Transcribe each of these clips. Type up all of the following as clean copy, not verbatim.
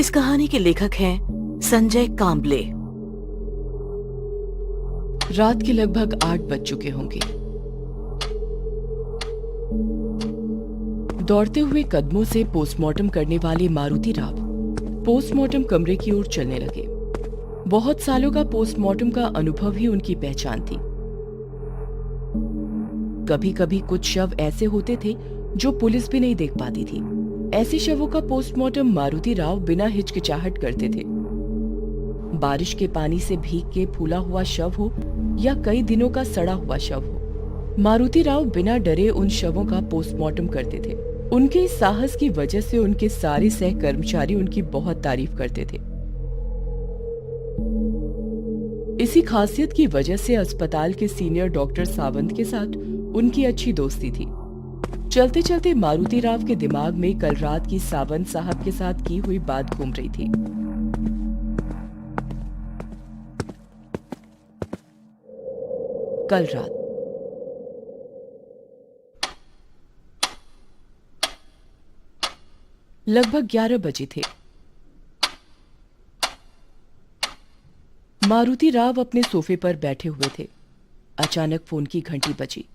इस कहानी के लेखक हैं संजय कांबले। रात के लगभग 8 बज चुके होंगे। दौड़ते हुए कदमों से पोस्टमार्टम करने वाले मारुति राव पोस्टमार्टम कमरे की ओर चलने लगे। बहुत सालों का पोस्टमार्टम का अनुभव ही उनकी पहचान थी। कभी कभी कुछ शव ऐसे होते थे जो पुलिस भी नहीं देख पाती थी। ऐसे शवों का पोस्टमार्टम मारुति राव बिना हिचकिचाहट करते थे। बारिश के पानी से भीग के फूला हुआ शव हो या कई दिनों का सड़ा हुआ शव हो, मारुति राव बिना डरे उन शवों का पोस्टमार्टम करते थे। उनके इस साहस की वजह से उनके सारे सहकर्मचारी उनकी बहुत तारीफ करते थे। इसी खासियत की वजह से अस्पताल के सीनियर डॉक्टर सावंत के साथ उनकी अच्छी दोस्ती थी। चलते चलते मारुति राव के दिमाग में कल रात की सावंत साहब के साथ की हुई बात घूम रही थी। कल रात लगभग 11 बजे थे। मारुति राव अपने सोफे पर बैठे हुए थे। अचानक फोन की घंटी बजी।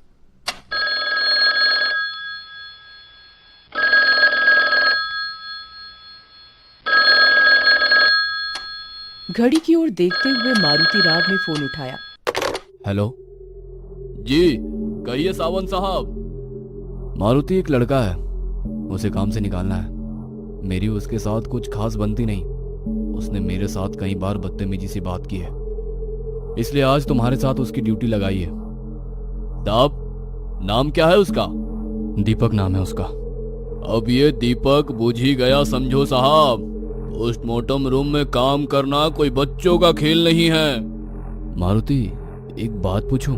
घड़ी की ओर देखते हुए मारुति राव ने फोन उठाया। हेलो जी कहिए सावंत साहब। मारुति, एक लड़का है, उसे काम से निकालना है। मेरी उसके साथ कुछ खास बनती नहीं। उसने मेरे साथ कई बार बदतमीजी से बात की है, इसलिए आज तुम्हारे साथ उसकी ड्यूटी लगाई है। साहब नाम क्या है उसका? दीपक नाम है उसका। अब ये दीपक बुझ ही गया समझो साहब। पोस्टमार्टम रूम में काम करना कोई बच्चों का खेल नहीं है। मारुति, एक बात पूछूं?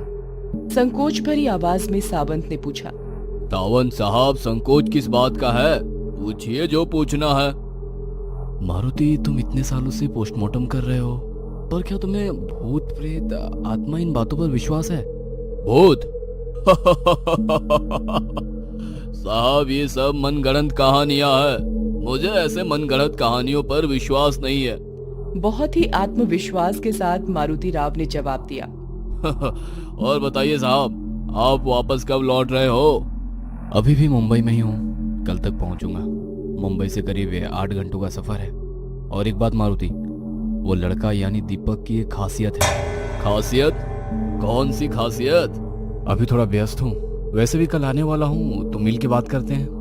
संकोच भरी आवाज में सावंत ने पूछा। सावंत साहब, संकोच किस बात का है? पूछिए जो पूछना है। मारुति, तुम इतने सालों से पोस्टमार्टम कर रहे हो, पर क्या तुम्हें भूत प्रेत आत्मा इन बातों पर विश्वास है? भूत? साहब ये सब मनगढ़ंत कहानियां हैं। मुझे ऐसे मनगढ़ंत कहानियों पर विश्वास नहीं है। बहुत ही आत्मविश्वास के साथ मारुति राव ने जवाब दिया। और बताइए साहब, आप वापस कब लौट रहे हो? अभी भी मुंबई में ही हूँ, कल तक पहुंचूंगा। मुंबई से करीब 8 घंटों का सफर है। और एक बात मारुति, वो लड़का यानी दीपक की एक खासियत है। खासियत? कौन सी खासियत? अभी थोड़ा व्यस्त हूँ, वैसे भी कल आने वाला हूँ, तो मिल के बात करते हैं।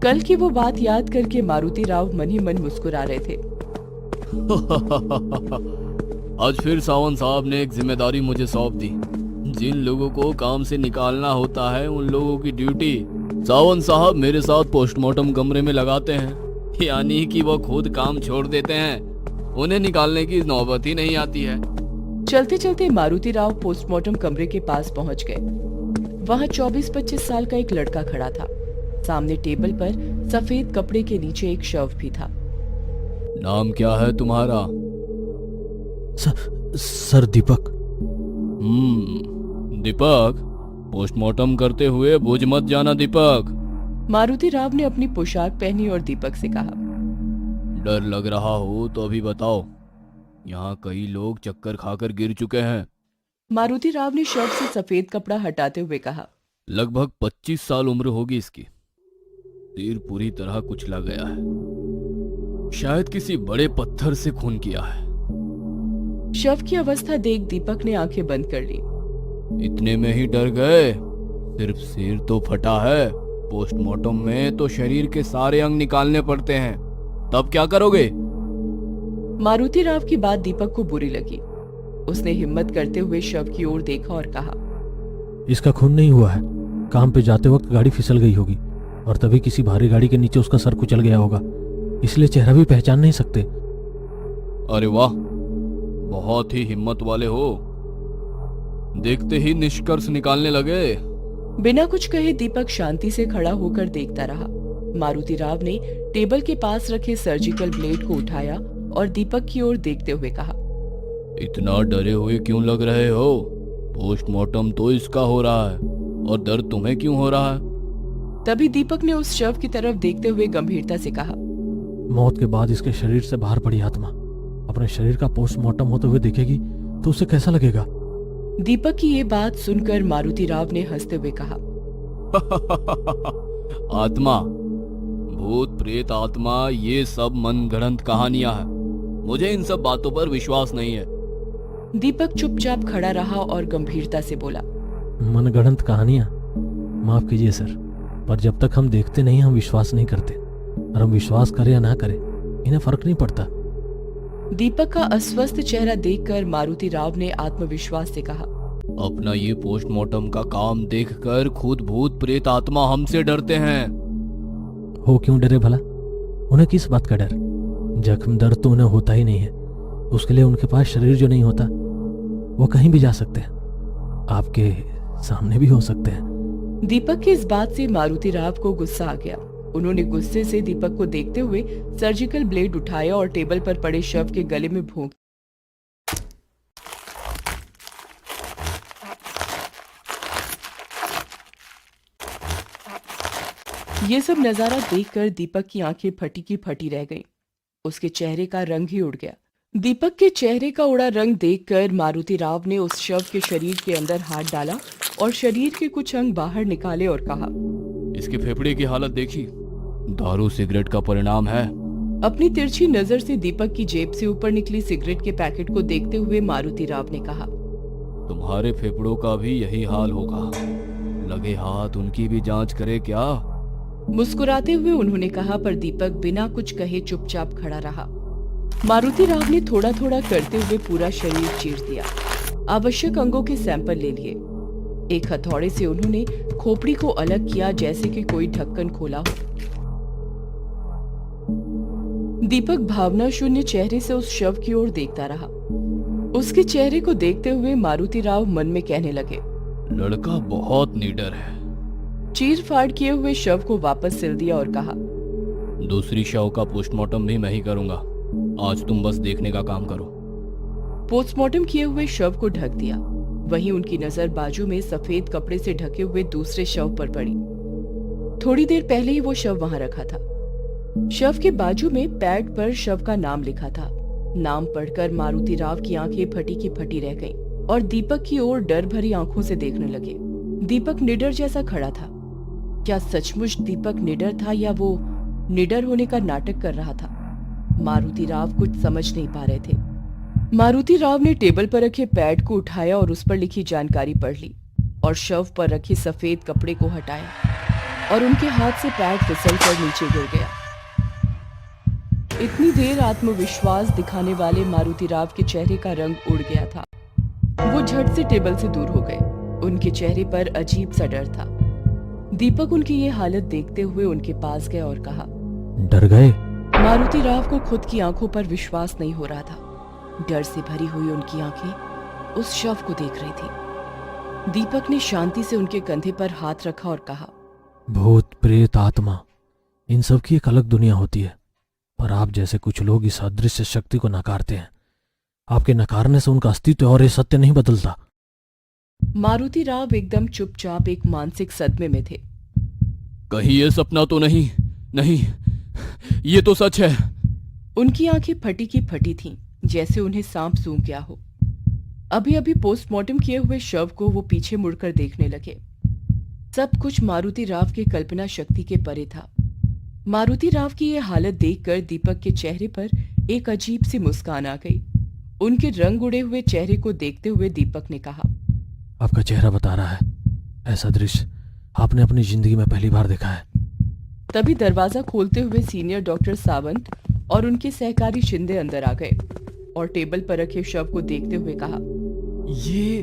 कल की वो बात याद करके मारुति राव मन ही मन मुस्कुरा रहे थे। आज फिर सावंत साहब ने एक जिम्मेदारी मुझे सौंप दी। जिन लोगों को काम से निकालना होता है उन लोगों की ड्यूटी सावंत साहब मेरे साथ पोस्टमार्टम कमरे में लगाते हैं। यानी कि वो खुद काम छोड़ देते हैं, उन्हें निकालने की नौबत ही नहीं आती है। चलते चलते मारुति राव पोस्टमार्टम कमरे के पास पहुंच गए। वहां 24-25 साल का एक लड़का खड़ा था। सामने टेबल पर सफेद कपड़े के नीचे एक शव भी था। नाम क्या है तुम्हारा? सर दीपक। दीपक, पोस्टमार्टम करते हुए बुझ मत जाना दीपक। मारुति राव ने अपनी पोशाक पहनी और दीपक से कहा। डर लग रहा हो तो अभी बताओ। यहाँ कई लोग चक्कर खाकर गिर चुके हैं। मारुति राव ने शव से सफेद कपड़ा हटाते हुए कहा। लगभग 25 साल उम्र होगी इसकी। सिर पूरी तरह कुचला गया है, शायद किसी बड़े पत्थर से खून किया है। शव की अवस्था देख दीपक ने आंखें बंद कर ली। इतने में ही डर गए? सिर्फ सिर तो फटा है, पोस्टमार्टम में तो शरीर के सारे अंग निकालने पड़ते हैं। तब क्या करोगे? मारुति राव की बात दीपक को बुरी लगी। उसने हिम्मत करते हुए शव की ओर देखा और कहा। इसका खून नहीं हुआ है, काम पे जाते वक्त गाड़ी फिसल गई होगी और तभी किसी भारी गाड़ी के नीचे उसका सर कुचल गया होगा, इसलिए चेहरा भी पहचान नहीं सकते। अरे वाह, बहुत ही हिम्मत वाले हो। देखते ही निष्कर्ष निकालने लगे। बिना कुछ कहे दीपक शांति से खड़ा होकर देखता रहा। मारुति राव ने टेबल के पास रखे सर्जिकल ब्लेड को उठाया और दीपक की ओर देखते हुए कहा। इतना डरे हुए क्यों लग रहे हो? पोस्टमार्टम तो इसका हो रहा है और दर्द तुम्हें क्यों हो रहा है? तभी दीपक ने उस शव की तरफ देखते हुए गंभीरता से कहा, मौत के बाद इसके शरीर से बाहर पड़ी आत्मा अपने शरीर का पोस्टमार्टम होते हुए देखेगी तो उसे कैसा लगेगा? दीपक की ये बात सुनकर मारुति राव ने हंसते हुए कहा, आत्मा, भूत प्रेत आत्मा, ये सब मनगढ़ंत कहानियां हैं। मुझे इन सब बातों पर विश्वास नहीं है। दीपक चुपचाप खड़ा रहा और गंभीरता से बोला, मनगढ़ंत कहानियां? माफ कीजिए सर, पर जब तक हम देखते नहीं हम विश्वास नहीं करते। और हम विश्वास करें या ना करें इन्हें फर्क नहीं पड़ता। दीपक का अस्वस्थ चेहरा देखकर मारुति राव ने आत्मविश्वास से कहा, अपना ये पोस्टमार्टम का काम देखकर खुद भूत प्रेत आत्मा हमसे डरते हैं। हो क्यों डरे भला? उन्हें किस बात का डर? जख्म दर्द तो उन्हें होता ही नहीं है। उसके लिए उनके पास शरीर जो नहीं होता, वो कहीं भी जा सकते हैं, आपके सामने भी हो सकते हैं। दीपक की इस बात से मारुति राव को गुस्सा आ गया। उन्होंने गुस्से से दीपक को देखते हुए सर्जिकल ब्लेड उठाया और टेबल पर पड़े शव के गले में भोंक। ये सब नजारा देखकर दीपक की आंखें फटी की फटी रह गईं। उसके चेहरे का रंग ही उड़ गया। दीपक के चेहरे का उड़ा रंग देखकर मारुति राव ने उस शव के शरीर के अंदर हाथ डाला और शरीर के कुछ अंग बाहर निकाले और कहा, इसके फेफड़े की हालत देखी? दारू सिगरेट का परिणाम है। अपनी तिरछी नजर से दीपक की जेब से ऊपर निकली सिगरेट के पैकेट को देखते हुए मारुति राव ने कहा, तुम्हारे फेफड़ों का भी यही हाल होगा। लगे हाथ उनकी भी जांच करे क्या? मुस्कुराते हुए उन्होंने कहा, पर दीपक बिना कुछ कहे चुपचाप खड़ा रहा। मारुति राव ने थोड़ा थोड़ा करते हुए पूरा शरीर चीर दिया। आवश्यक अंगों के सैंपल ले लिए। एक हथौड़े से उन्होंने खोपड़ी को अलग किया जैसे कि कोई ढक्कन खोला हो। दीपक भावना शून्य चेहरे से उस शव की ओर देखता रहा। उसके चेहरे को देखते हुए मारुति राव मन में कहने लगे, लड़का बहुत निडर है। चीर फाड़ किए हुए शव को वापस सिल दिया और कहा, दूसरी शव का पोस्टमार्टम भी मैं ही करूंगा। आज तुम बस देखने का काम करो। पोस्टमार्टम किए हुए शव को ढक दिया। वहीं उनकी नजर बाजू में सफेद कपड़े से ढके हुए दूसरे शव पर पड़ी। थोड़ी देर पहले ही वो शव वहां रखा था। शव के बाजू में पैड पर शव का नाम लिखा था। नाम पढ़कर मारुति राव की आंखें फटी की फटी रह गईं और दीपक की ओर डर भरी आंखों से देखने लगे। दीपक निडर जैसा खड़ा था। क्या सचमुच दीपक निडर था या वो निडर होने का नाटक कर रहा था? मारुति राव कुछ समझ नहीं पा रहे थे। मारुति राव ने टेबल पर रखे पैड को उठाया और उस पर लिखी जानकारी पढ़ ली और शव पर रखे सफेद कपड़े को हटाया और उनके हाथ से पैड फिसल कर नीचे गिर गया। इतनी देर आत्मविश्वास दिखाने वाले मारुति राव के चेहरे का रंग उड़ गया था। वो झट से टेबल से दूर हो गए। उनके चेहरे पर अजीब सा डर था। दीपक उनकी ये हालत देखते हुए उनके पास गया और कहा, डर गए? मारुति राव को खुद की आंखों पर विश्वास नहीं हो रहा था। डर से भरी हुई उनकी आंखें उस शव को देख रही थी। दीपक ने शांति से उनके कंधे पर हाथ रखा और कहा, भूत प्रेत आत्मा, इन सब की एक अलग दुनिया होती है, पर आप जैसे कुछ लोग इस अदृश्य शक्ति को नकारते हैं। आपके नकारने से उनका अस्तित्व और ये सत्य नहीं बदलता। मारुति राव एकदम चुपचाप एक मानसिक सदमे में थे। कहीं ये सपना तो नहीं? नहीं, ये तो सच है। उनकी आंखें फटी की फटी थीं, जैसे उन्हें सांप सूंघ गया हो। अभी अभी पोस्टमार्टम किए हुए शव को वो पीछे मुड़कर देखने लगे। सब कुछ मारुति राव के कल्पना शक्ति के परे था। मारुति राव की ये हालत देखकर दीपक के चेहरे पर एक अजीब सी मुस्कान आ गई। उनके रंग उड़े हुए चेहरे को देखते हुए दीपक ने कहा, आपका चेहरा बता रहा है, ऐसा दृश्य आपने अपनी जिंदगी में पहली बार देखा है। तभी दरवाजा खोलते हुए सीनियर डॉक्टर सावंत और उनके सहकारी शिंदे अंदर आ गए और टेबल पर रखे शव को देखते हुए कहा, ये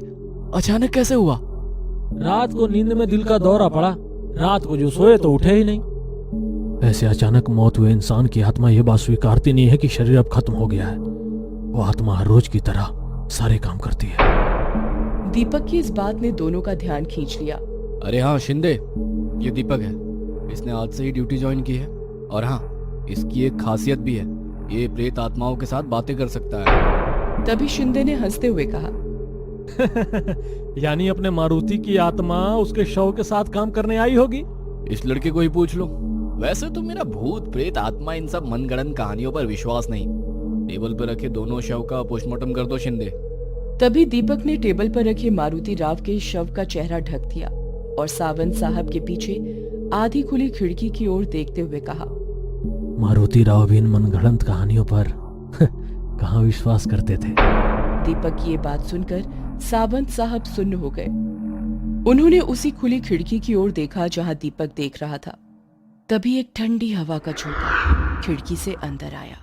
अचानक कैसे हुआ? रात को नींद में दिल का दौरा पड़ा। रात को जो सोए तो उठे ही नहीं। ऐसे अचानक मौत हुए इंसान की आत्मा यह बात स्वीकारती नहीं है कि शरीर अब खत्म हो गया है। वो आत्मा हर रोज की तरह सारे काम करती है। दीपक की इस बात ने दोनों का ध्यान खींच लिया। अरे हाँ शिंदे, ये दीपक है। इसने आज से ही ड्यूटी ज्वाइन की है। और हाँ, इसकी एक खासियत भी है, ये प्रेत आत्माओं के साथ बातें कर सकता है। तभी शिंदे ने हंसते हुए कहा, यानी अपने मारुति की आत्मा उसके शव के साथ काम करने आई होगी। इस लड़के को ही पूछ लो। वैसे तो मेरा भूत प्रेत आत्मा इन सब मनगढ़ंत कहानियों पर विश्वास नहीं। टेबल पर रखे दोनों शव का पोस्टमार्टम कर दो शिंदे। तभी दीपक ने टेबल पर रखे मारुति राव के शव का चेहरा ढक दिया और सावंत साहब के पीछे आधी खुली खिड़की की ओर देखते हुए कहा, मारुति राव भी इन मनगढ़ंत कहानियों पर कहाँ विश्वास करते थे। दीपक की ये बात सुनकर सावंत साहब सुन्न हो गए। उन्होंने उसी खुली खिड़की की ओर देखा जहां दीपक देख रहा था। तभी एक ठंडी हवा का झोंका खिड़की से अंदर आया।